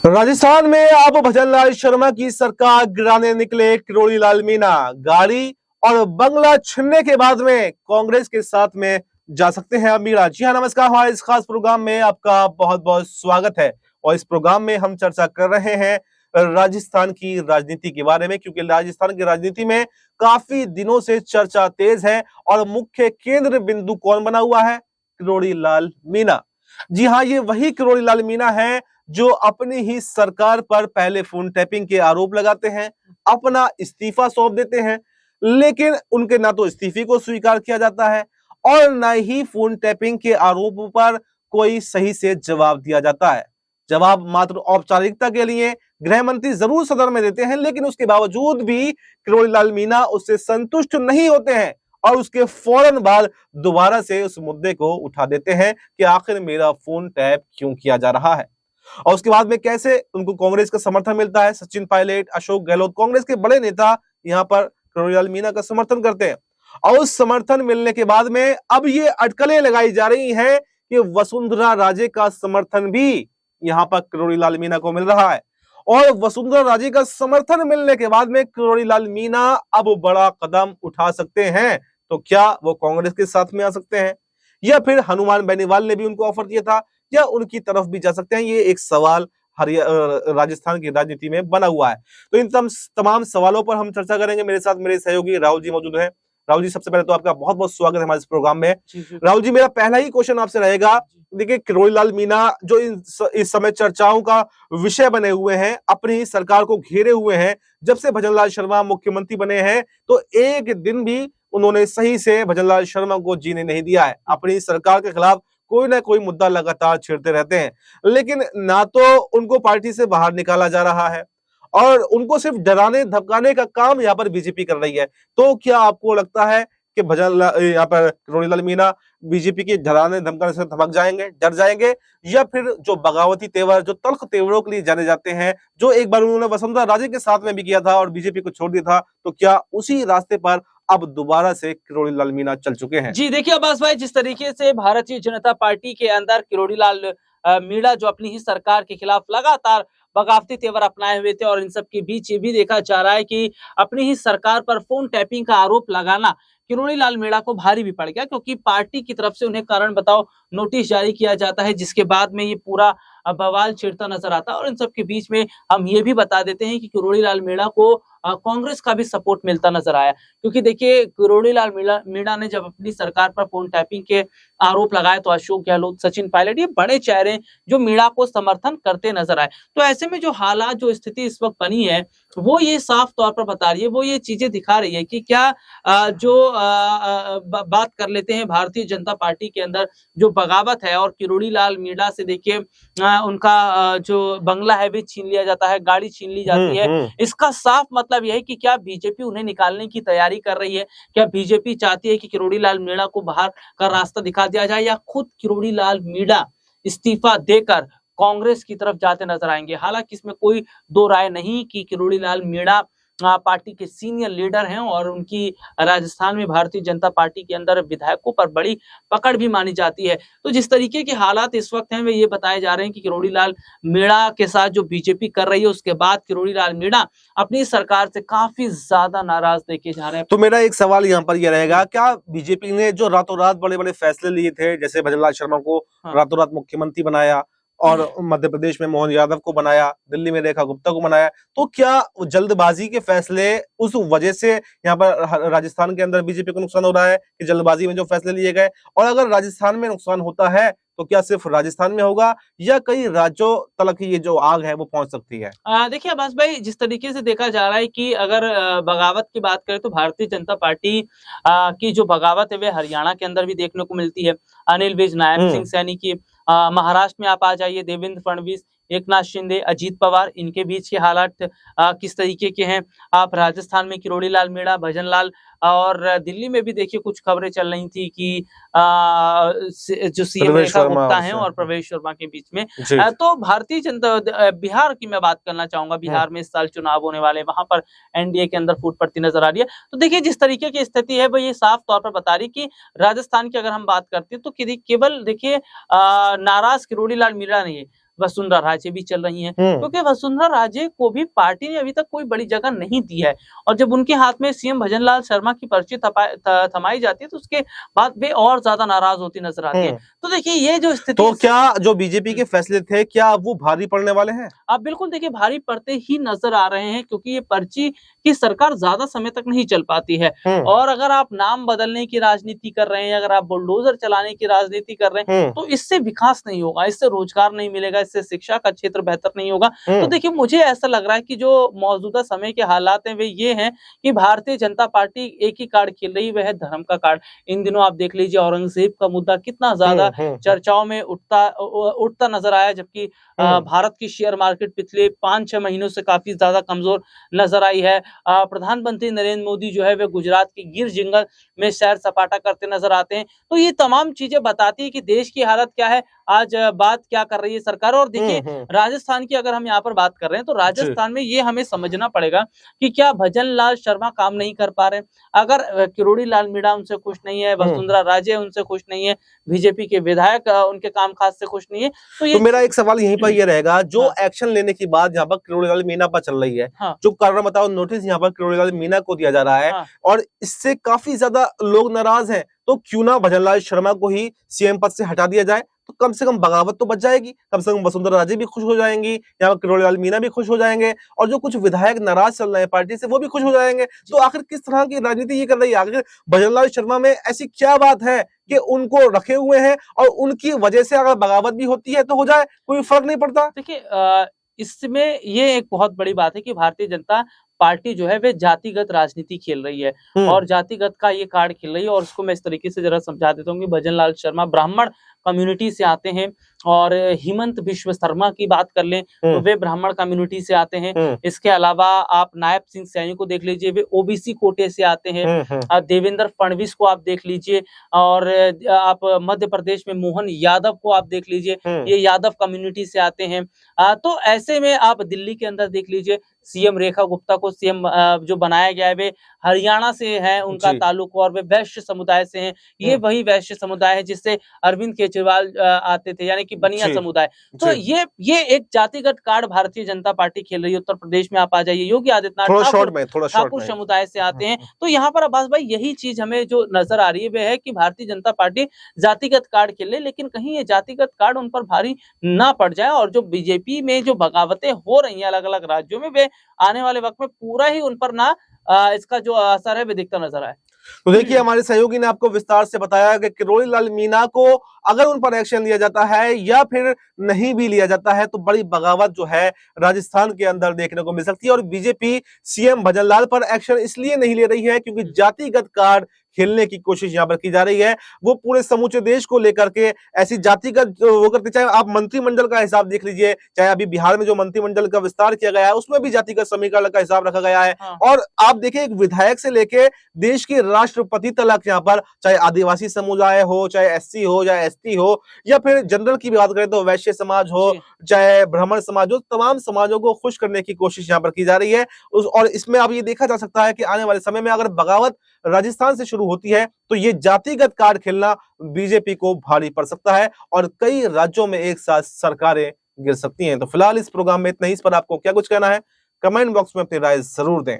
राजस्थान में अब भजनलाल शर्मा की सरकार गिराने निकले किरोड़ी लाल मीणा। गाड़ी और बंगला छीनने के बाद में कांग्रेस के साथ में जा सकते हैं अब मीणा। जी हाँ, नमस्कार। हमारे इस खास प्रोग्राम में आपका बहुत बहुत स्वागत है। और इस प्रोग्राम में हम चर्चा कर रहे हैं राजस्थान की राजनीति के बारे में, क्योंकि राजस्थान की राजनीति में काफी दिनों से चर्चा तेज है और मुख्य केंद्र बिंदु कौन बना हुआ है? किरोड़ी लाल मीणा। जी हाँ, ये वही किरोड़ी लाल मीणा है जो अपनी ही सरकार पर पहले फोन टैपिंग के आरोप लगाते हैं, अपना इस्तीफा सौंप देते हैं, लेकिन उनके ना तो इस्तीफे को स्वीकार किया जाता है और ना ही फोन टैपिंग के आरोपों पर कोई सही से जवाब दिया जाता है। जवाब मात्र औपचारिकता के लिए गृह मंत्री जरूर सदन में देते हैं, लेकिन उसके बावजूद भी किरोड़ी लाल मीणा उससे संतुष्ट नहीं होते हैं और उसके फौरन बाद दोबारा से उस मुद्दे को उठा देते हैं कि आखिर मेरा फोन टैप क्यों किया जा रहा है। और उसके बाद में कैसे उनको कांग्रेस का समर्थन मिलता है। सचिन पायलट, अशोक गहलोत, कांग्रेस के बड़े नेता यहां पर किरोड़ी लाल मीणा का समर्थन करते हैं। और उस समर्थन मिलने के बाद में अब ये अटकलें लगाई जा रही हैं कि वसुंधरा राजे का समर्थन भी यहां पर किरोड़ी लाल मीणा को मिल रहा है। और वसुंधरा राजे का समर्थन मिलने के बाद में किरोड़ी लाल मीणा अब बड़ा कदम उठा सकते हैं। तो क्या वो कांग्रेस के साथ में आ सकते हैं, या फिर हनुमान बेनीवाल ने भी उनको ऑफर किया था, या उनकी तरफ भी जा सकते हैं? ये एक सवाल राजस्थान की राजनीति में बना हुआ है। तो इन तमाम सवालों पर हम चर्चा करेंगे। मेरे साथ मेरे सहयोगी राहुल जी मौजूद हैं। राहुल जी, सबसे पहले तो आपका बहुत बहुत स्वागत है हमारे इस प्रोग्राम में। राहुल जी, मेरा पहला ही क्वेश्चन आपसे रहेगा। देखिए, किरोड़ी लाल मीणा जो इस समय चर्चाओं का विषय बने हुए हैं, अपनी सरकार को घेरे हुए हैं, जब से भजनलाल शर्मा मुख्यमंत्री बने हैं तो एक दिन भी उन्होंने सही से भजनलाल शर्मा को जीने नहीं दिया है। अपनी सरकार के खिलाफ कोई ना कोई मुद्दा लगातार छेड़ते रहते हैं, लेकिन ना तो उनको पार्टी से बाहर निकाला जा रहा है और उनको सिर्फ डराने धमकाने का काम यहाँ पर बीजेपी कर रही है। तो क्या आपको लगता है कि यहाँ पर किरोड़ी लाल मीणा बीजेपी के डराने धमकाने से धमक जाएंगे, डर जाएंगे, या फिर जो बगावती तेवर, जो तल्ख तेवरों के लिए जाने जाते हैं, जो एक बार उन्होंने वसुंधरा राजे के साथ में भी किया था और बीजेपी को छोड़ दिया था, तो क्या उसी रास्ते पर अब दोबारा से किरोड़ी लाल मीणा चल चुके हैं? जी देखिए अब्बास भाई, जिस तरीके से भारतीय जनता पार्टी के अंदर किरोड़ी लाल मीणा जो अपनी ही सरकार के खिलाफ लगातार बगावती तेवर अपनाए हुए थे, और इन सब के बीच ये भी देखा जा रहा है कि अपनी ही सरकार पर फोन टैपिंग का आरोप लगाना किरोड़ी लाल मीणा को भारी भी पड़ गया, क्योंकि पार्टी की तरफ से उन्हें कारण बताओ नोटिस जारी किया जाता है, जिसके बाद में ये पूरा बवाल छिड़ता नजर आता है। और इन सब के बीच में हम ये भी बता देते हैं कि किरोड़ी लाल मीणा को कांग्रेस का भी सपोर्ट मिलता नजर आया, क्योंकि देखिए किरोड़ी लाल मीणा ने जब अपनी सरकार पर फोन टैपिंग के आरोप लगाए तो अशोक गहलोत, सचिन पायलट, ये बड़े चेहरे जो मीणा को समर्थन करते नजर आए। तो ऐसे में जो हालात, जो स्थिति इस वक्त बनी है, वो ये साफ तौर पर बता रही है, वो ये चीजें दिखा रही है कि क्या बात कर लेते हैं भारतीय जनता पार्टी के अंदर जो बगावत है, और किरोड़ी लाल मीणा से देखिए उनका जो बंगला है भी छीन लिया जाता है, गाड़ी छीन ली जाती है। इसका साफ मतलब यह है कि क्या बीजेपी उन्हें निकालने की तैयारी कर रही है? क्या बीजेपी चाहती है कि किरोड़ी लाल मीणा को बाहर का रास्ता दिखा दिया जाए, या खुद किरोड़ी लाल मीणा इस्तीफा देकर कांग्रेस की तरफ जाते नजर आएंगे? हालांकि इसमें कोई दो राय नहीं कि किरोड़ी लाल मीणा पार्टी के सीनियर लीडर हैं, और उनकी राजस्थान में भारतीय जनता पार्टी के अंदर विधायकों पर बड़ी पकड़ भी मानी जाती है। तो जिस तरीके के हालात इस वक्त हैं, वे ये बताए जा रहे हैं कि किरोड़ी लाल मीणा के साथ जो बीजेपी कर रही है, उसके बाद किरोड़ी लाल मीणा अपनी सरकार से काफी ज्यादा नाराज देखे जा रहे हैं। तो मेरा एक सवाल यहाँ पर यह रहेगा, क्या बीजेपी ने जो रातों रात बड़े बड़े फैसले लिए थे, जैसे भजनलाल शर्मा को रातों रात मुख्यमंत्री बनाया और मध्य प्रदेश में मोहन यादव को बनाया, दिल्ली में रेखा गुप्ता को बनाया, तो क्या जल्दबाजी के फैसले उस वजह से यहाँ पर राजस्थान के अंदर बीजेपी को नुकसान हो रहा है कि जल्दबाजी में जो फैसले लिए गए? और अगर राजस्थान में नुकसान होता है तो क्या सिर्फ राजस्थान में होगा, या कई राज्यों तक ये जो आग है वो पहुंच सकती है? देखिए अब्बास भाई, जिस तरीके से देखा जा रहा है कि अगर बगावत की बात करें तो भारतीय जनता पार्टी की जो बगावत है वे हरियाणा के अंदर भी देखने को मिलती है। अनिल विज, नायब सिंह सैनी की, महाराष्ट्र में आप आ जाइए, देवेंद्र फडणवीस, एकनाथ शिंदे, अजीत पवार, इनके बीच के हालात किस तरीके के हैं। आप राजस्थान में किरोड़ी लाल मीणा, भजनलाल, और दिल्ली में भी देखिए कुछ खबरें चल रही थी कि जो सीएम रेखा गुप्ता हैं और प्रवेश शर्मा के बीच में। तो भारतीय जनता, बिहार की मैं बात करना चाहूंगा, बिहार में इस साल चुनाव होने वाले, वहां पर एनडीए के अंदर फूट पड़ती नजर आ रही है। तो देखिए जिस तरीके की स्थिति है वो ये साफ तौर पर बता रही कि राजस्थान की अगर हम बात करते हैं तो केवल देखिए नाराज किरोड़ी लाल मीणा नहीं है, वसुंधरा राजे भी चल रही हैं, क्योंकि वसुंधरा राजे को भी पार्टी ने अभी तक कोई बड़ी जगह नहीं दी है। और जब उनके हाथ में सीएम भजनलाल शर्मा की पर्ची थमाई जाती है तो उसके बाद वे और ज्यादा नाराज होती नजर आती है। तो देखिए ये जो स्थिति, तो क्या जो बीजेपी के फैसले थे क्या वो भारी पड़ने वाले हैं? आप बिल्कुल देखिए भारी पड़ते ही नजर आ रहे हैं, क्योंकि ये पर्ची की सरकार ज्यादा समय तक नहीं चल पाती है। और अगर आप नाम बदलने की राजनीति कर रहे हैं, अगर आप बुलडोजर चलाने की राजनीति कर रहे हैं, तो इससे विकास नहीं होगा, इससे रोजगार नहीं मिलेगा, इससे शिक्षा का क्षेत्र बेहतर नहीं होगा। तो देखिए मुझे ऐसा लग रहा है कि जो मौजूदा समय के हालात हैं वे ये हैं कि भारतीय जनता पार्टी एक ही कार्ड खेल रही है, वह है धर्म का कार्ड। इन दिनों आप देख लीजिए औरंगजेब का मुद्दा कितना ज्यादा चर्चाओं में उठता नजर आया, जबकि भारत की शेयर मार्केट पिछले 5-6 महीनों से काफी ज्यादा कमजोर नजर आई है। प्रधानमंत्री नरेंद्र मोदी जो है वे गुजरात के गिर जंगल में सैर सपाटा करते नजर आते हैं। तो ये तमाम चीजें बताती है कि देश की हालत क्या है, आज बात क्या कर रही है सरकार। और देखिए राजस्थान की अगर हम यहाँ पर बात कर रहे हैं तो राजस्थान में ये हमें समझना पड़ेगा कि क्या भजनलाल शर्मा काम नहीं कर पा रहे, अगर किरोड़ी लाल मीणा उनसे खुश नहीं है, वसुंधरा राजे उनसे खुश नहीं है, बीजेपी के विधायक उनके कामकाज से खुश नहीं है, तो मेरा एक सवाल यहीं पर ये रहेगा, जो एक्शन लेने की बात यहाँ पर किरोड़ी लाल मीणा पर चल रही है, जो कारण बताओ नोटिस यहाँ पर किरोड़ी लाल मीणा को दिया जा रहा है और इससे काफी ज्यादा लोग नाराज हैं, तो क्यों ना भजनलाल शर्मा को ही सीएम पद से हटा दिया जाए, तो कम से कम बगावत तो बच जाएगी, कम से कम वसुंधरा राजे भी खुश हो जाएंगी, यहाँ किरोड़ी लाल मीणा भी खुश हो जाएंगे और जो कुछ विधायक नाराज चल रहे हैं पार्टी से वो भी खुश हो जाएंगे। तो आखिर किस तरह की राजनीति ये कर रही है, आखिर भजनलाल शर्मा में ऐसी क्या बात है कि उनको रखे हुए हैं और उनकी वजह से अगर बगावत भी होती है तो हो जाए, कोई फर्क नहीं पड़ता। देखिए इसमें ये एक बहुत बड़ी बात है कि भारतीय जनता पार्टी जो है वे जातिगत राजनीति खेल रही है और जातिगत का ये कार्ड खेल रही है। और उसको मैं इस तरीके से जरा समझा देता हूँ कि भजनलाल शर्मा ब्राह्मण कम्युनिटी से आते हैं और हेमंत बिश्व शर्मा की बात कर लें तो वे ब्राह्मण कम्युनिटी से आते हैं। इसके अलावा आप नायब सिंह सैनी को देख लीजिए, वे ओबीसी कोटे से आते हैं। देवेंद्र फडणवीस को आप देख लीजिए और आप मध्य प्रदेश में मोहन यादव को आप देख लीजिए, ये यादव कम्युनिटी से आते हैं। तो ऐसे में आप दिल्ली के अंदर देख लीजिए, सीएम रेखा गुप्ता को सीएम जो बनाया गया है वे हरियाणा से है उनका ताल्लुक और वे वैश्य समुदाय से हैं। ये वही वैश्य समुदाय है जिससे अरविंद केजरीवाल आते थे, यानी कि बनिया समुदाय। तो ये एक जातिगत कार्ड भारतीय जनता पार्टी खेल रही है। उत्तर प्रदेश में आप आ जाइए, योगी आदित्यनाथ ठाकुर समुदाय से आते हैं। तो यहाँ पर अब्बास भाई यही चीज हमें जो नजर आ रही है वह है कि भारतीय जनता पार्टी जातिगत कार्ड खेले, लेकिन कहीं ये जातिगत कार्ड उन पर भारी ना पड़ जाए और जो बीजेपी में जो बगावतें हो रही हैं अलग अलग राज्यों में, वे आने वाले वक्त में पूरा ही उन पर ना इसका जो असर है वे दिखता नजर आए। तो देखिए हमारे सहयोगी ने आपको विस्तार से बताया कि किरोड़ी लाल मीणा को अगर उन पर एक्शन लिया जाता है या फिर नहीं भी लिया जाता है तो बड़ी बगावत जो है राजस्थान के अंदर देखने को मिल सकती है। और बीजेपी सीएम भजनलाल पर एक्शन इसलिए नहीं ले रही है क्योंकि जातिगत कार्ड खेलने की कोशिश यहाँ पर की जा रही है। वो पूरे समूचे देश को लेकर के ऐसी जातिगत वो करते, चाहे आप मंत्रिमंडल का हिसाब देख लीजिए, चाहे अभी बिहार में जो मंत्रिमंडल का विस्तार किया गया है उसमें भी जातिगत समीकरण का हिसाब रखा गया है। और आप देखिए एक विधायक से लेके देश के राष्ट्रपति तक यहाँ पर चाहे आदिवासी समुदाय हो, चाहे एससी हो, चाहे एसटी हो, या फिर जनरल की बात करें तो वैश्य समाज हो, चाहे ब्राह्मण समाज हो, तमाम समाजों को खुश करने की कोशिश यहाँ पर की जा रही है। और इसमें अब ये देखा जा सकता है कि आने वाले समय में अगर बगावत राजस्थान से शुरू होती है तो ये जातिगत कार्ड खेलना बीजेपी को भारी पड़ सकता है और कई राज्यों में एक साथ सरकारें गिर सकती हैं। तो फिलहाल इस प्रोग्राम में इतना ही। इस पर आपको क्या कुछ कहना है, कमेंट बॉक्स में अपनी राय जरूर दें।